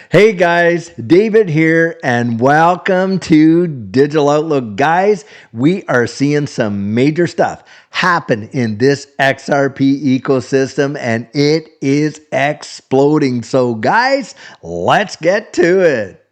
Hey guys, David here, and welcome to Digital Outlook. Guys, we are seeing some major stuff happen in this XRP ecosystem, and it is exploding. So guys, let's get to it.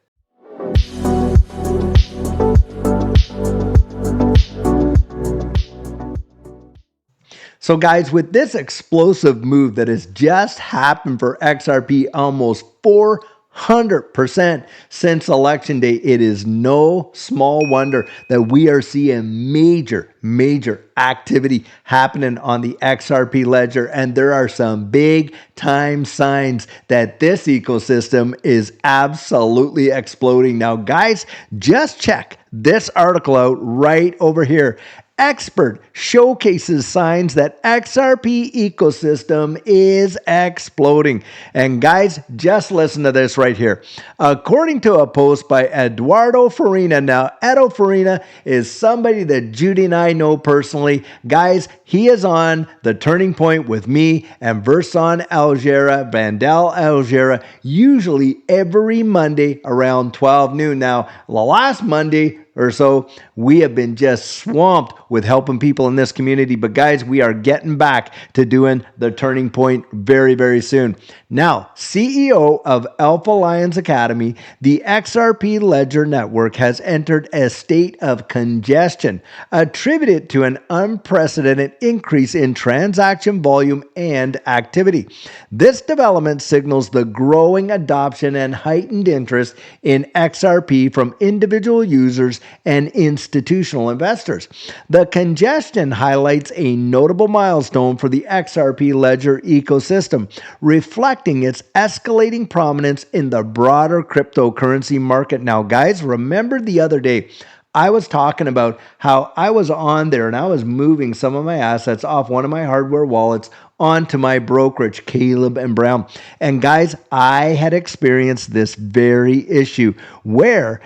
So guys, with this explosive move that has just happened for XRP, almost 400% since election day, it is no small wonder that we are seeing major activity happening on the XRP Ledger. And there are some big time signs that this ecosystem is absolutely exploding. Now, guys, just check this article out right over here. Expert showcases signs that XRP ecosystem is exploding. And guys, just listen to this right here. According to a post by Eduardo Farina. Now, Edo Farina is somebody that Judy and I know personally. Guys, he is on the Turning Point with me and Verson Algera, Vandal Algera, usually every Monday around 12 noon. Now, the last Monday or so, we have been just swamped with helping people in this community. But guys, we are getting back to doing the Turning Point very soon. Now, CEO of Alpha Lions Academy, the XRP Ledger network has entered a state of congestion, attributed to an unprecedented increase in transaction volume and activity. This development signals the growing adoption and heightened interest in XRP from individual users and institutional investors. The congestion highlights a notable milestone for the XRP Ledger ecosystem, reflecting its escalating prominence in the broader cryptocurrency market. Now, guys, remember the other day, I was talking about how I was on there and I was moving some of my assets off one of my hardware wallets onto my brokerage, Caleb and Brown. And guys, I had experienced this very issue where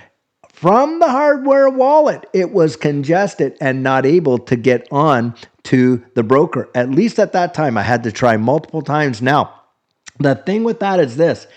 from the hardware wallet, it was congested and not able to get on to the broker. At least at that time, I had to try multiple times. Now, the thing with that is this.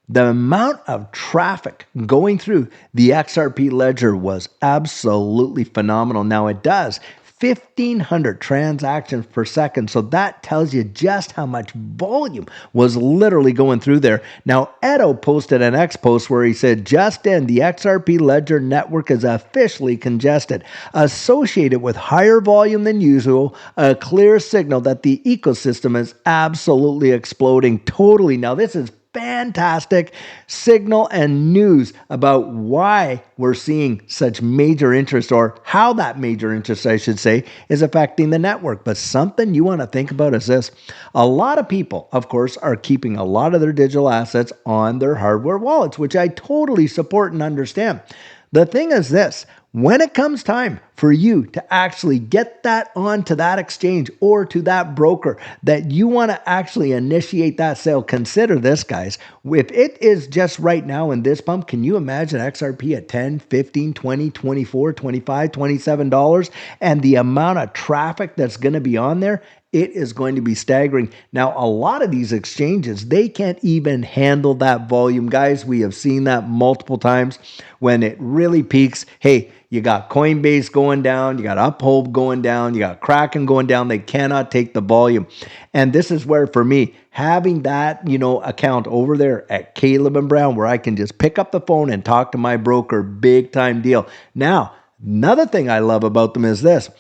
The amount of traffic going through the XRP Ledger was absolutely phenomenal. Now, it does 1,500 transactions per second. So that tells you just how much volume was literally going through there. Now, Edo posted an X post where he said, just in, the XRP Ledger network is officially congested, associated with higher volume than usual, a clear signal that the ecosystem is absolutely exploding totally. Now, this is fantastic signal and news about why we're seeing such major interest, or how that major interest, I should say, is affecting the network. But something you want to think about is this. A lot of people, of course, are keeping a lot of their digital assets on their hardware wallets, which I totally support and understand. The thing is this. When it comes time for you to actually get that onto that exchange or to that broker that you want to actually initiate that sale, consider this, guys. If it is just right now in this pump, can you imagine XRP at 10, 15, 20, 24, 25, $27 and the amount of traffic that's going to be on there? It is going to be staggering. Now, a lot of these exchanges, they can't even handle that volume. Guys, we have seen that multiple times when it really peaks. Hey, you got Coinbase going down, you got Uphold going down, you got Kraken going down. They cannot take the volume. And this is where, for me, having that, account over there at Caleb and Brown, where I can just pick up the phone and talk to my broker, big time deal. Now, another thing I love about them is this.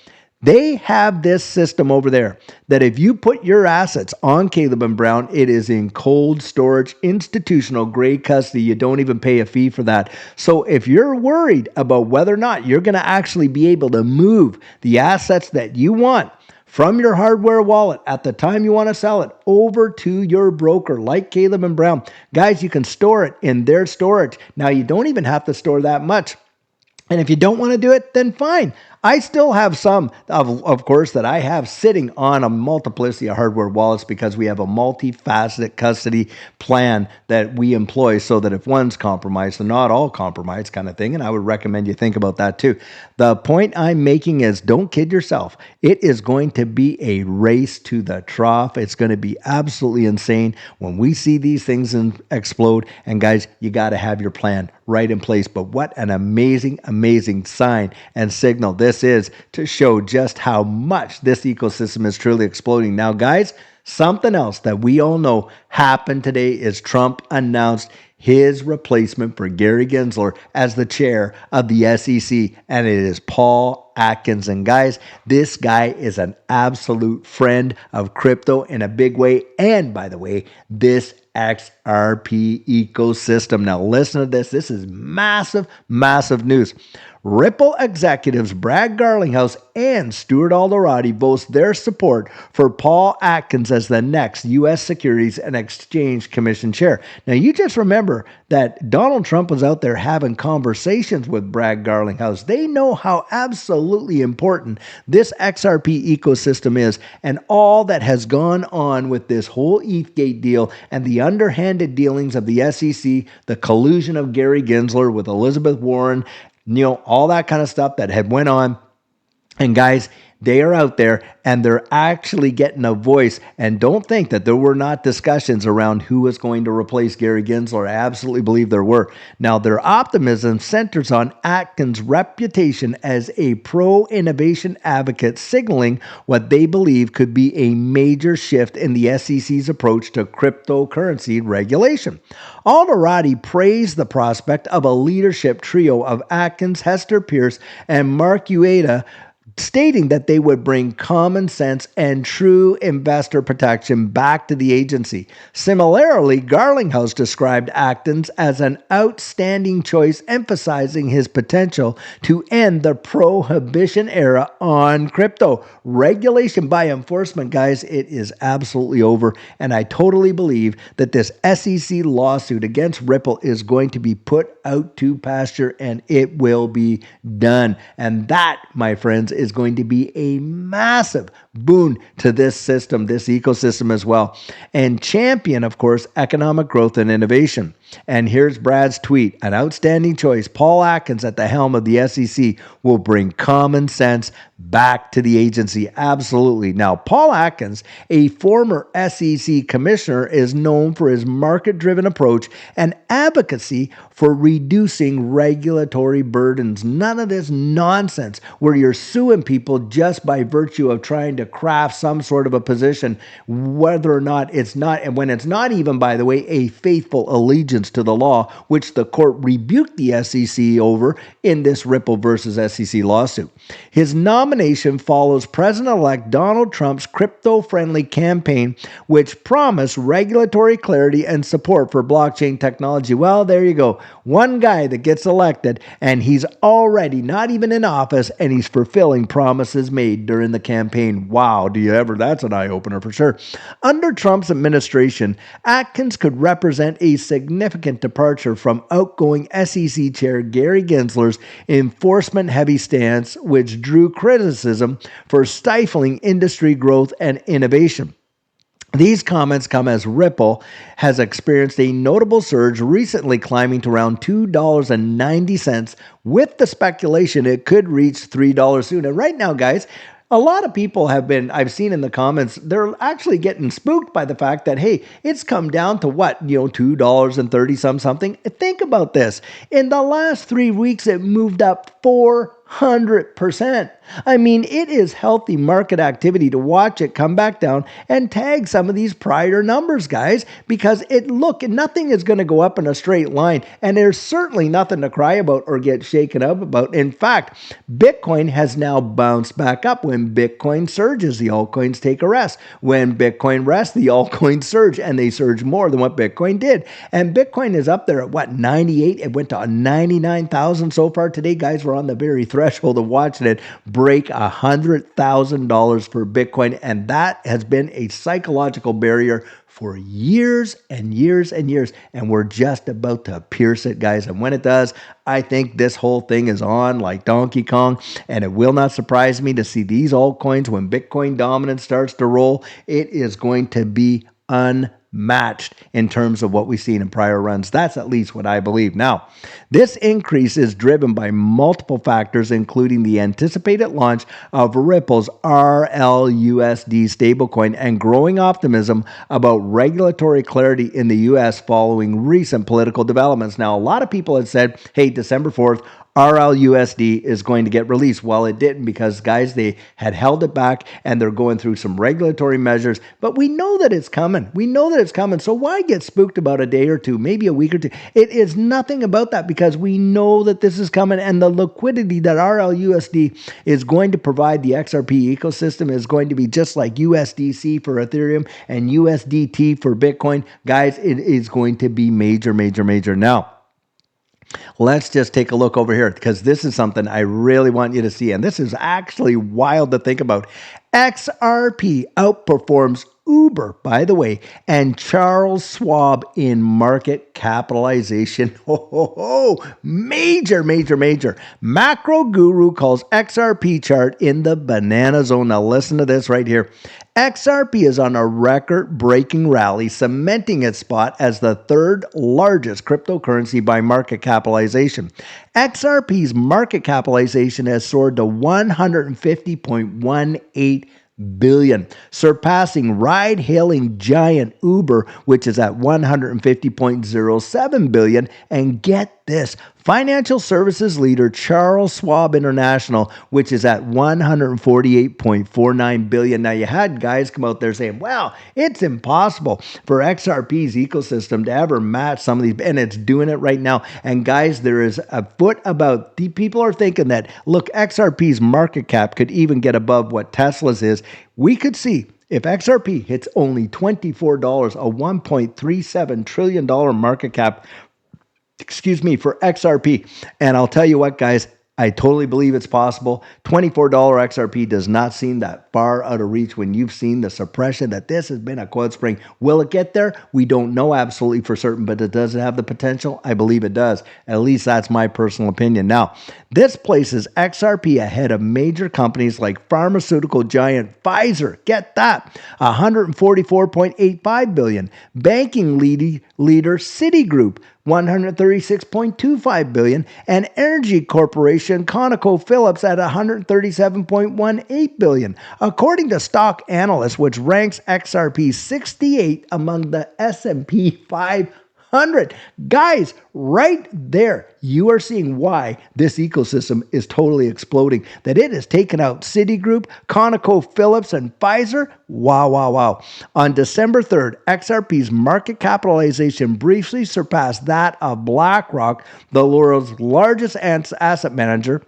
They have this system over there that if you put your assets on Caleb and Brown, it is in cold storage, institutional grade custody. You don't even pay a fee for that. So if you're worried about whether or not you're going to actually be able to move the assets that you want from your hardware wallet at the time you want to sell it over to your broker like Caleb and Brown, guys, you can store it in their storage. Now, you don't even have to store that much. And if you don't want to do it, then fine. I still have some, of course, that I have sitting on a multiplicity of hardware wallets because we have a multifaceted custody plan that we employ so that if one's compromised, they're not all compromised kind of thing. And I would recommend you think about that too. The point I'm making is don't kid yourself. It is going to be a race to the trough. It's going to be absolutely insane when we see these things explode. And guys, you got to have your plan right in place. But what an amazing, amazing sign and signal this is to show just how much this ecosystem is truly exploding. Now, guys, something else that we all know happened today is Trump announced his replacement for Gary Gensler as the chair of the SEC, and it is Paul Atkins. And guys, this guy is an absolute friend of crypto in a big way. And by the way, this XRP ecosystem. Now listen to this. This is massive, massive news. Ripple executives Brad Garlinghouse and Stuart Alderoty boast their support for Paul Atkins as the next U.S. Securities and Exchange Commission chair. Now, you just remember that Donald Trump was out there having conversations with Brad Garlinghouse. They know how absolutely important this XRP ecosystem is and all that has gone on with this whole ETHgate deal and the underhanded dealings of the SEC, the collusion of Gary Gensler with Elizabeth Warren, all that kind of stuff that had went on. And guys, they are out there and they're actually getting a voice. And don't think that there were not discussions around who was going to replace Gary Gensler. I absolutely believe there were. Now, their optimism centers on Atkins' reputation as a pro-innovation advocate, signaling what they believe could be a major shift in the SEC's approach to cryptocurrency regulation. Alderoty praised the prospect of a leadership trio of Atkins, Hester Pierce, and Mark Ueda, stating that they would bring common sense and true investor protection back to the agency. Similarly, Garlinghouse described Atkins as an outstanding choice, emphasizing his potential to end the prohibition era on crypto. Regulation by enforcement, guys, it is absolutely over. And I totally believe that this SEC lawsuit against Ripple is going to be put out to pasture and it will be done. And that, my friends, is going to be a massive boon to this system, this ecosystem as well, and champion, of course, economic growth and innovation. And here's Brad's tweet: an outstanding choice. Paul Atkins at the helm of the SEC will bring common sense back to the agency. Absolutely. Now, Paul Atkins, a former SEC commissioner, is known for his market-driven approach and advocacy for reducing regulatory burdens. None of this nonsense where you're suing people just by virtue of trying to craft some sort of a position, whether or not it's not, and when it's not even, by the way, a faithful allegiance to the law, which the court rebuked the SEC over in this Ripple versus SEC lawsuit. His nomination follows President-elect Donald Trump's crypto-friendly campaign, which promised regulatory clarity and support for blockchain technology. Well, there you go. One guy that gets elected, and he's already not even in office, and he's fulfilling promises made during the campaign. Wow, that's an eye-opener for sure. Under Trump's administration, Atkins could represent a significant departure from outgoing SEC Chair Gary Gensler's enforcement-heavy stance, which drew criticism for stifling industry growth and innovation. These comments come as Ripple has experienced a notable surge, recently climbing to around $2.90, with the speculation it could reach $3 soon. And right now, guys, a lot of people I've seen in the comments, they're actually getting spooked by the fact that, hey, it's come down to what, $2.30 something. Think about this. In the last 3 weeks, it moved up 400%. I mean, it is healthy market activity to watch it come back down and tag some of these prior numbers, guys, because nothing is going to go up in a straight line, and there's certainly nothing to cry about or get shaken up about. In fact, Bitcoin has now bounced back up. When Bitcoin surges, the altcoins take a rest. When Bitcoin rests, the altcoins surge, and they surge more than what Bitcoin did. And Bitcoin is up there at 98? It went to 99,000 so far today, guys. We're on the very threshold of watching it break $100,000 for Bitcoin. And that has been a psychological barrier for years and years and years. And we're just about to pierce it, guys. And when it does, I think this whole thing is on like Donkey Kong. And it will not surprise me to see these altcoins when Bitcoin dominance starts to roll. It is going to be unmatched in terms of what we've seen in prior runs. That's at least what I believe. Now, this increase is driven by multiple factors, including the anticipated launch of Ripple's RLUSD stablecoin and growing optimism about regulatory clarity in the US following recent political developments. Now, a lot of people had said, hey, December 4th, RLUSD is going to get released. Well, it didn't because, guys, they had held it back and they're going through some regulatory measures. But we know that it's coming. We know that it's coming. So why get spooked about a day or two, maybe a week or two? It is nothing about that because we know that this is coming, and the liquidity that RLUSD is going to provide the XRP ecosystem is going to be just like USDC for Ethereum and USDT for Bitcoin. Guys, it is going to be major, major, major. Now, let's just take a look over here because this is something I really want you to see. And this is actually wild to think about. XRP outperforms Uber, by the way, and Charles Schwab in market capitalization. Major, major, major. Macro Guru calls XRP chart in the banana zone. Now listen to this right here. XRP is on a record-breaking rally, cementing its spot as the third largest cryptocurrency by market capitalization. XRP's market capitalization has soared to $150.18 billion, surpassing ride-hailing giant Uber, which is at $150.07 billion. And get this, financial services leader Charles Schwab International, which is at $148.49 billion. Now, you had guys come out there saying, wow, it's impossible for XRP's ecosystem to ever match some of these, and it's doing it right now. And guys, there is a foot about, the people are thinking that, look, XRP's market cap could even get above what Tesla's is. We could see if XRP hits only $24, a $1.37 trillion market cap, for XRP. And I'll tell you what, guys, I totally believe it's possible. $24 XRP does not seem that far out of reach when you've seen the suppression that this has been a coiled spring. Will it get there? We don't know absolutely for certain, but does it have the potential? I believe it does. At least that's my personal opinion. Now, this places XRP ahead of major companies like pharmaceutical giant Pfizer. Get that, $144.85 billion. Banking leader Citigroup, $136.25 billion, and energy corporation ConocoPhillips at $137.18 billion. According to Stock Analyst, which ranks XRP 68 among the S&P 500. Guys, right there, you are seeing why this ecosystem is totally exploding. That it has taken out Citigroup, ConocoPhillips, and Pfizer. Wow, wow, wow. On December 3rd, XRP's market capitalization briefly surpassed that of BlackRock, the world's largest asset manager,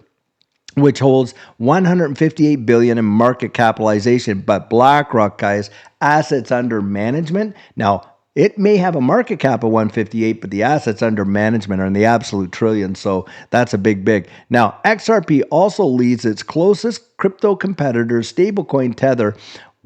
which holds $158 billion in market capitalization. But BlackRock, guys, assets under management. Now, it may have a market cap of 158, but the assets under management are in the absolute trillions. So that's a big, big. Now, XRP also leads its closest crypto competitor, stablecoin Tether,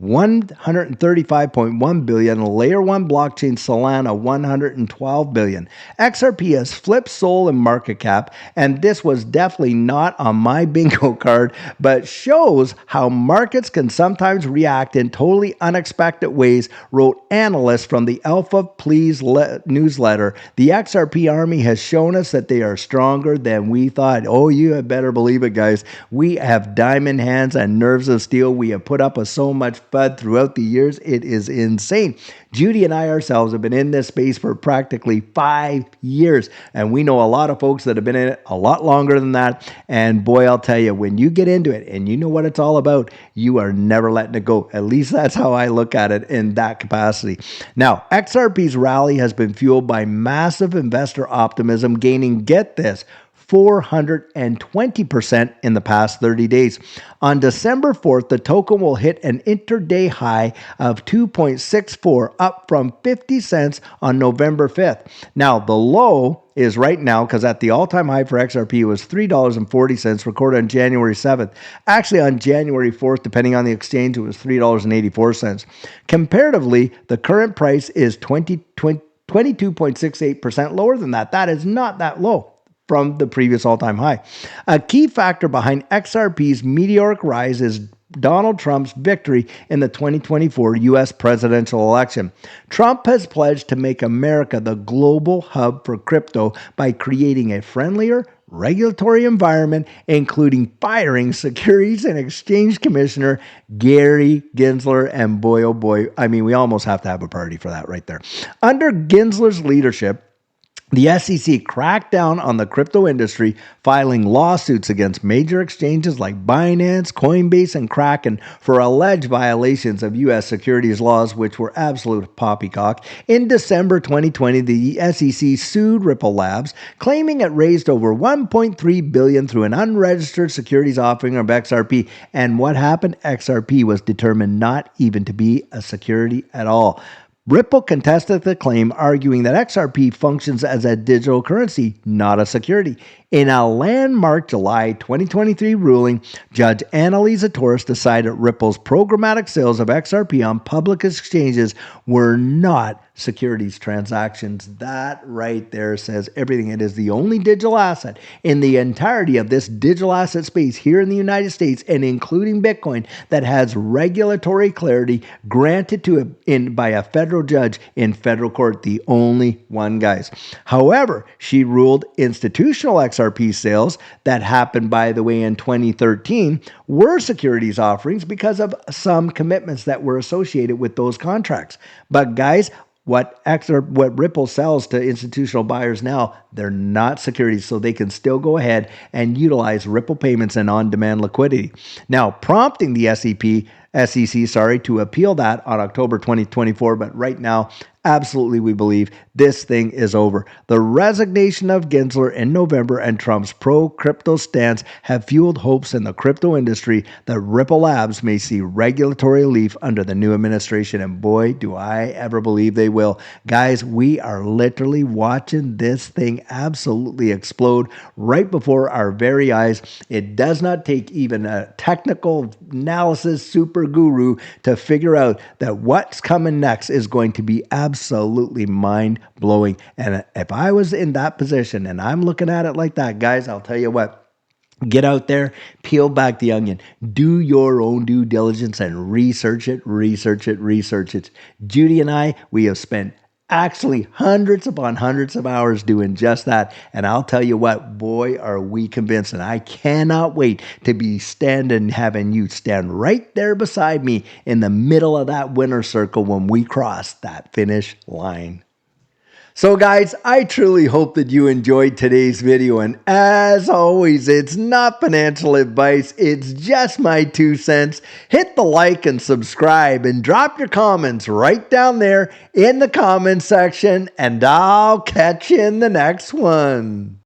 $135.1 billion, layer 1 blockchain Solana, $112 billion. XRP has flipped Sol in market cap, and this was definitely not on my bingo card, but shows how markets can sometimes react in totally unexpected ways, wrote analysts from the Alpha Please newsletter. The XRP army has shown us that they are stronger than we thought. Oh, you had better believe it, guys. We have diamond hands and nerves of steel. We have put up with so much FUD throughout the years. It is insane. Judy and I ourselves have been in this space for practically 5 years, and we know a lot of folks that have been in it a lot longer than that. And boy, I'll tell you, when you get into it and you know what it's all about, you are never letting it go. At least that's how I look at it in that capacity. Now, XRP's rally has been fueled by massive investor optimism, gaining, get this, 420% in the past 30 days. On December 4th, the token will hit an intraday high of 2.64, up from 50 cents on November 5th. Now, the low is right now, because at the all-time high for XRP was $3.40, recorded on January 7th. Actually, on January 4th, depending on the exchange, it was $3.84. Comparatively, the current price is 22.68% lower than that. That is not that low from the previous all-time high. A key factor behind XRP's meteoric rise is Donald Trump's victory in the 2024 U.S. presidential election. Trump has pledged to make America the global hub for crypto by creating a friendlier, regulatory environment, including firing Securities and Exchange Commissioner Gary Gensler. And boy, oh boy, I mean, we almost have to have a party for that right there. Under Gensler's leadership, the SEC cracked down on the crypto industry, filing lawsuits against major exchanges like Binance, Coinbase, and Kraken for alleged violations of U.S. securities laws, which were absolute poppycock. In December 2020, the SEC sued Ripple Labs, claiming it raised over $1.3 billion through an unregistered securities offering of XRP. And what happened? XRP was determined not even to be a security at all. Ripple contested the claim, arguing that XRP functions as a digital currency, not a security. In a landmark July 2023 ruling, Judge Annalisa Torres decided Ripple's programmatic sales of XRP on public exchanges were not securities transactions. That right there says everything. It is the only digital asset in the entirety of this digital asset space here in the United States, and including Bitcoin, that has regulatory clarity granted to it by a federal judge in federal court. The only one, guys. However, she ruled institutional XRP sales that happened, by the way, in 2013 were securities offerings because of some commitments that were associated with those contracts. But guys, what Ripple sells to institutional buyers now, they're not securities, so they can still go ahead and utilize Ripple payments and on-demand liquidity. Now, prompting the SEC, to appeal that on October 2024, but right now, absolutely, we believe this thing is over. The resignation of Gensler in November and Trump's pro-crypto stance have fueled hopes in the crypto industry that Ripple Labs may see regulatory relief under the new administration, and boy, do I ever believe they will. Guys, we are literally watching this thing absolutely explode right before our very eyes. It does not take even a technical analysis super guru to figure out that what's coming next is going to be absolutely mind-blowing. And if I was in that position and I'm looking at it like that, guys, I'll tell you what. Get out there, peel back the onion, do your own due diligence and research it. Judy and I, we have spent actually hundreds upon hundreds of hours doing just that. And I'll tell you what, boy, are we convinced. And I cannot wait to be having you stand right there beside me in the middle of that winner's circle when we cross that finish line. So guys, I truly hope that you enjoyed today's video, and as always, it's not financial advice, it's just my 2 cents. Hit the like and subscribe and drop your comments right down there in the comment section, and I'll catch you in the next one.